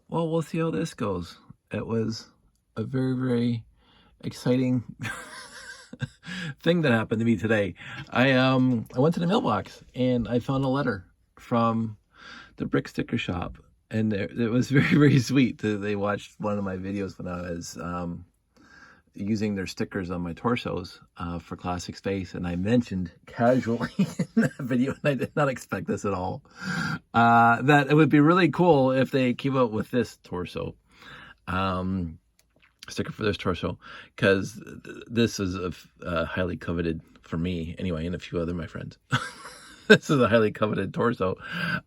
Well, we'll see how this goes. It was a very, very exciting thing that happened to me today. I went to the mailbox and I found a letter from the brick sticker shop, and it was very, very sweet. They watched one of my videos when I was using their stickers on my torsos for Classic Space, and I mentioned casually in that video, and I did not expect this at all, that it would be really cool if they came out with this torso. Sticker for this torso, because this is a highly coveted for me anyway, and a few other of my friends. This is a highly coveted torso,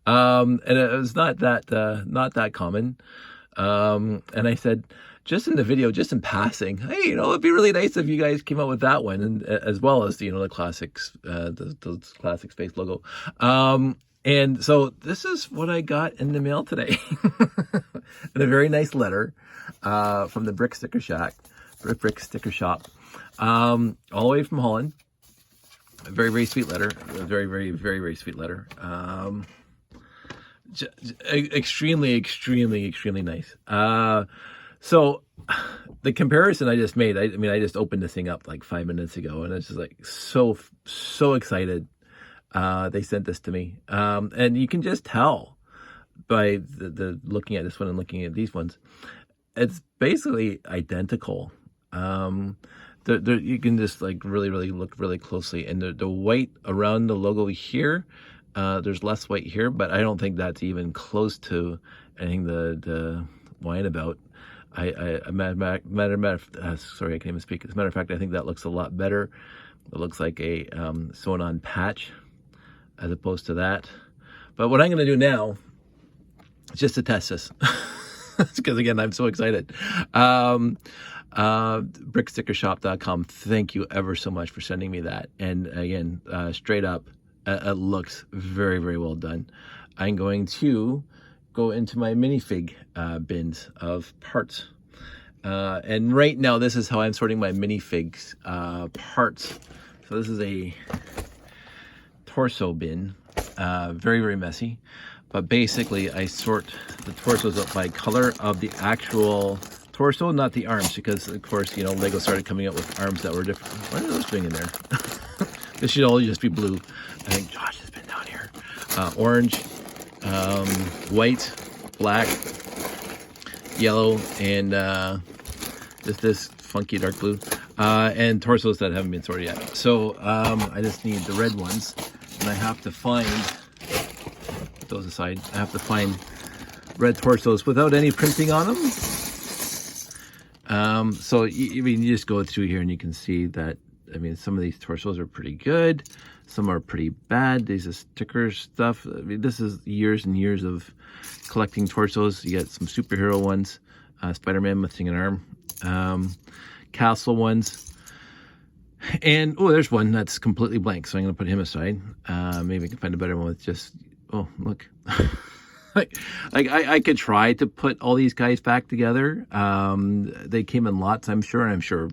and it was not that common. And I said, just in the video, just in passing, hey, it'd be really nice if you guys came out with that one, and as well as the classics, the Classic Space logo. And so this is what I got in the mail today, and a very nice letter from the brick sticker shop, all the way from Holland. A very, very sweet letter. A very, very, very, very sweet letter. Extremely, extremely, extremely nice. So the comparison I just made, I mean, I just opened this thing up like 5 minutes ago, and it's just like so excited. They sent this to me. And you can just tell by the looking at this one and looking at these ones, it's basically identical. You can just like really look really closely, and the white around the logo here, there's less white here, but I don't think that's even close to anything to whine about. Sorry, I can't even speak. As a matter of fact, I think that looks a lot better. It looks like a sewn on patch as opposed to that. But what I'm going to do now is just to test this, because again, I'm so excited. Brickstickershop.com. Thank you ever so much for sending me that. And again, straight up, it looks very, very well done. I'm going to go into my minifig bins of parts. And right now, this is how I'm sorting my minifigs parts. So this is a torso bin, very, very messy. But basically, I sort the torsos up by color of the actual torso, not the arms, because of course, Lego started coming up with arms that were different. What are those doing in there? This should all just be blue. I think Josh has been down here. Orange, white, black, yellow, and this funky dark blue, and torsos that haven't been sorted yet. So I just need the red ones, and I have to find, put those aside, I have to find red torsos without any printing on them. So you just go through here and you can see that, I mean, some of these torsos are pretty good. Some are pretty bad. These are sticker stuff. I mean, this is years and years of collecting torsos. You get some superhero ones, Spider-Man missing an arm, castle ones. And, oh, there's one that's completely blank, so I'm going to put him aside. Maybe I can find a better one with just, oh, look. I could try to put all these guys back together. They came in lots, I'm sure. And I'm sure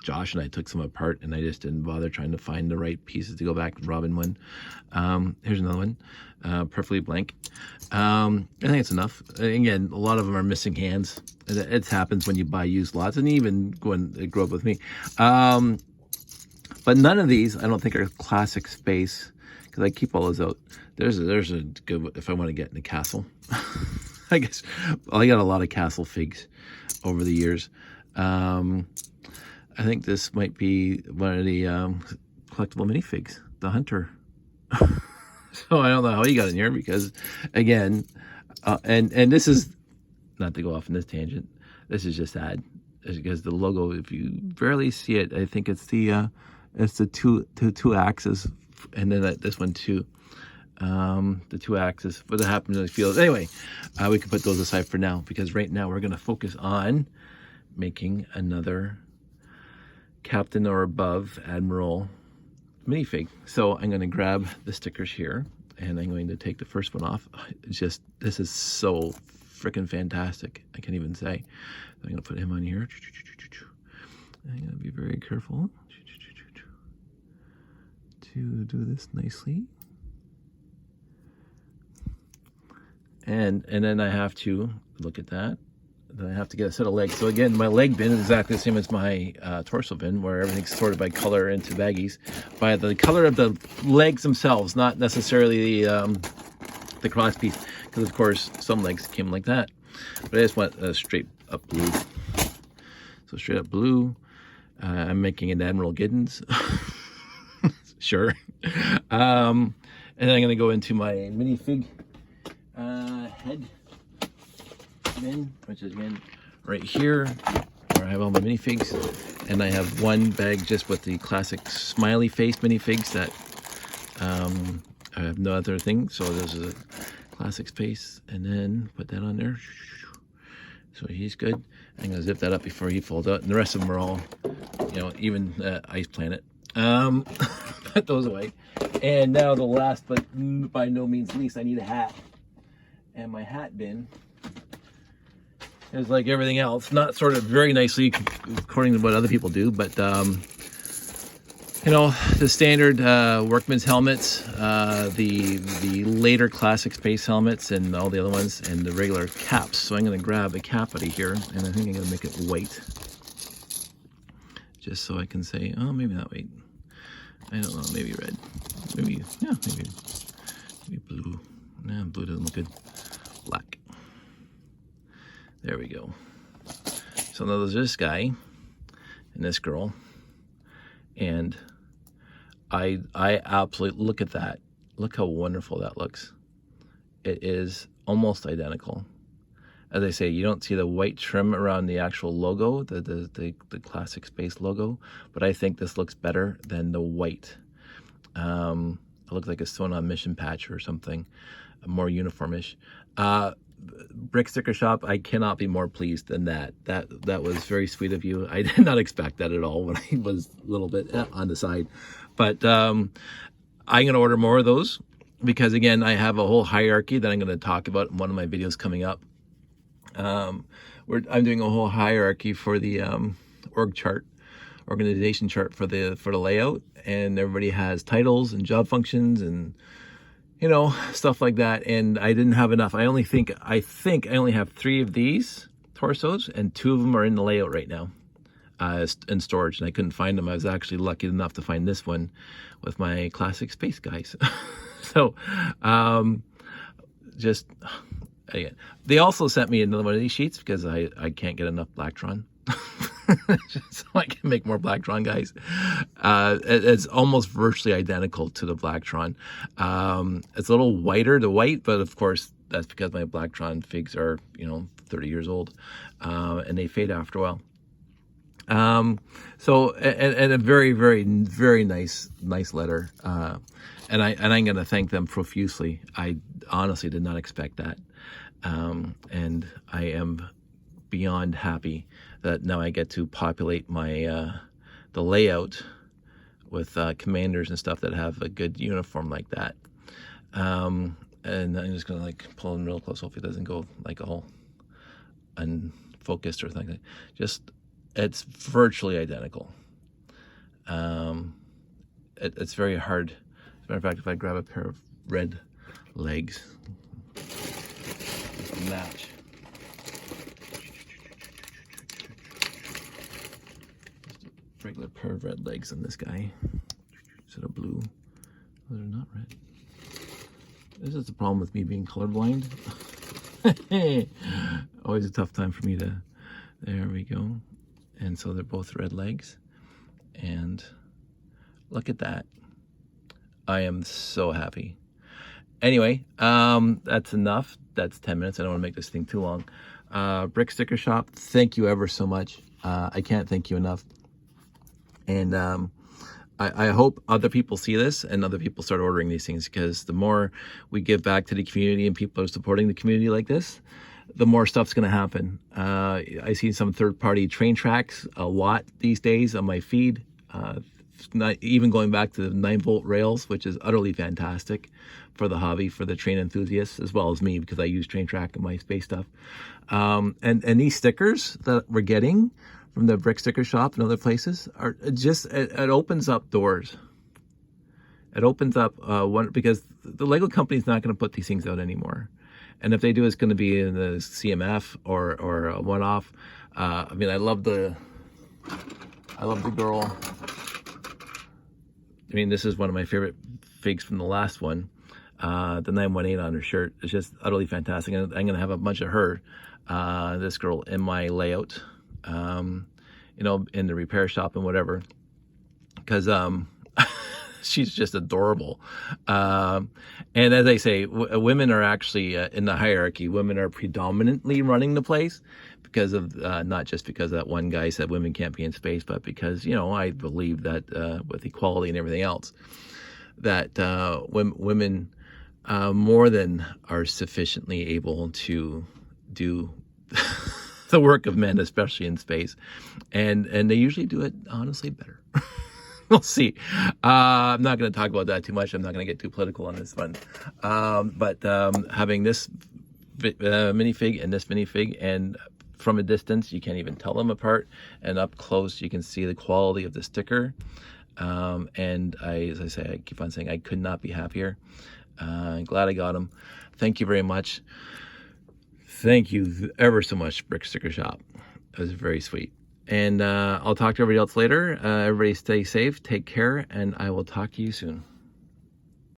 Josh and I took some apart, and I just didn't bother trying to find the right pieces to go back to Robin one. Here's another one, perfectly blank. I think it's enough. Again, a lot of them are missing hands. It happens when you buy used lots, and even when it grew up with me. But none of these, I don't think, are Classic Space, because I keep all those out. There's a good, if I want to get in the castle. I guess I got a lot of castle figs over the years. I think this might be one of the collectible minifigs, the Hunter. So I don't know how he got in here, because again, and this is not to go off on this tangent. This is just sad, because the logo, if you barely see it, I think it's the two axes, and then this one too. The two axes, what happened to the field. Anyway, we can put those aside for now, because right now we're going to focus on making another Captain or above Admiral minifig. So I'm going to grab the stickers here, and I'm going to take the first one off. This is so freaking fantastic, I can't even say. I'm going to put him on here. I'm going to be very careful to do this nicely. And then I have to look at that. Then I have to get a set of legs. So again, my leg bin is exactly the same as my torso bin, where everything's sorted by color into baggies, by the color of the legs themselves, not necessarily the cross piece, because of course some legs came like that. But I just want a straight up blue. So straight up blue. I'm making an Admiral Giddens. Sure. And then I'm gonna go into my minifig head bin, which is again right here where I have all my minifigs, and I have one bag just with the classic smiley face minifigs that I have no other thing. So there's a classic face, and then put that on there. So he's good. I'm gonna zip that up before he folds out, and the rest of them are all, you know, even Ice Planet. Put those away. And now the last but by no means least, I need a hat. And my hat bin is like everything else, not sort of very nicely according to what other people do, but you know, the standard workman's helmets, the later classic space helmets, and all the other ones, and the regular caps. So I'm going to grab a cap out of here, and I think I'm going to make it white, just so I can say, oh, maybe not white. I don't know, maybe red, maybe, yeah, maybe blue. Nah, blue doesn't look good. Black. There we go. So now there's this guy and this girl, and I absolutely, look at that. Look how wonderful that looks. It is almost identical. As I say, you don't see the white trim around the actual logo, the classic space logo, but I think this looks better than the white. It looks like a sewn on mission patch or something, more uniformish. Brick Sticker Shop, I cannot be more pleased than that. That was very sweet of you. I did not expect that at all when I was a little bit on the side. But I'm going to order more of those because, again, I have a whole hierarchy that I'm going to talk about in one of my videos coming up. I'm doing a whole hierarchy for the organization chart for the layout, and everybody has titles and job functions and, you know, stuff like that. And I didn't have enough. I think I only have 3 of these torsos, and 2 of them are in the layout right now, in storage, and I couldn't find them. I was actually lucky enough to find this one with my classic space guys. So, just again, they also sent me another one of these sheets because I can't get enough Blacktron. So I can make more Blacktron guys. It's almost virtually identical to the Blacktron. It's a little whiter, the white, but of course that's because my Blacktron figs are, you know, 30 years old, and they fade after a while. So and a very, very, very nice letter. And I'm going to thank them profusely. I honestly did not expect that. And I am beyond happy that now I get to populate my the layout with commanders and stuff that have a good uniform like that. And I'm just gonna like pull in real close. Hopefully it doesn't go like all unfocused or something like that. Just, it's virtually identical. It's very hard. As a matter of fact, if I grab a pair of red legs, match. Regular pair of red legs on this guy instead of blue. Those are not red. This is the problem with me being colorblind. Always a tough time for me to, there we go. And so they're both red legs, and look at that. I am so happy. Anyway, that's enough. That's 10 minutes. I don't want to make this thing too long. Brick Sticker Shop, thank you ever so much. I can't thank you enough. And I hope other people see this and other people start ordering these things, because the more we give back to the community and people are supporting the community like this, the more stuff's going to happen. I see some third-party train tracks a lot these days on my feed, not even going back to the 9-volt rails, which is utterly fantastic for the hobby, for the train enthusiasts, as well as me, because I use train track in my space stuff. And these stickers that we're getting from the Brick Sticker Shop and other places are just, it opens up doors. It opens up one, because the Lego company is not going to put these things out anymore. And if they do, it's going to be in the CMF or a one-off. I mean, I love the girl. I mean, this is one of my favorite figs from the last one. The 918 on her shirt is just utterly fantastic. And I'm going to have a bunch of her, this girl, in my layout, you know, in the repair shop and whatever, because she's just adorable. And as I say, women are actually in the hierarchy. Women are predominantly running the place because of not just because that one guy said women can't be in space, but because, you know, I believe that with equality and everything else, that women more than are sufficiently able to do the work of men, especially in space, and they usually do it honestly better. We'll see. I'm not going to talk about that too much. I'm not going to get too political on this one. But having this minifig and this minifig, and from a distance you can't even tell them apart, and up close you can see the quality of the sticker. And as I say, I keep on saying I could not be happier. I'm glad I got them. Thank you very much. Thank you ever so much, Brick Sticker Shop. That was very sweet. And I'll talk to everybody else later. Everybody stay safe, take care, and I will talk to you soon.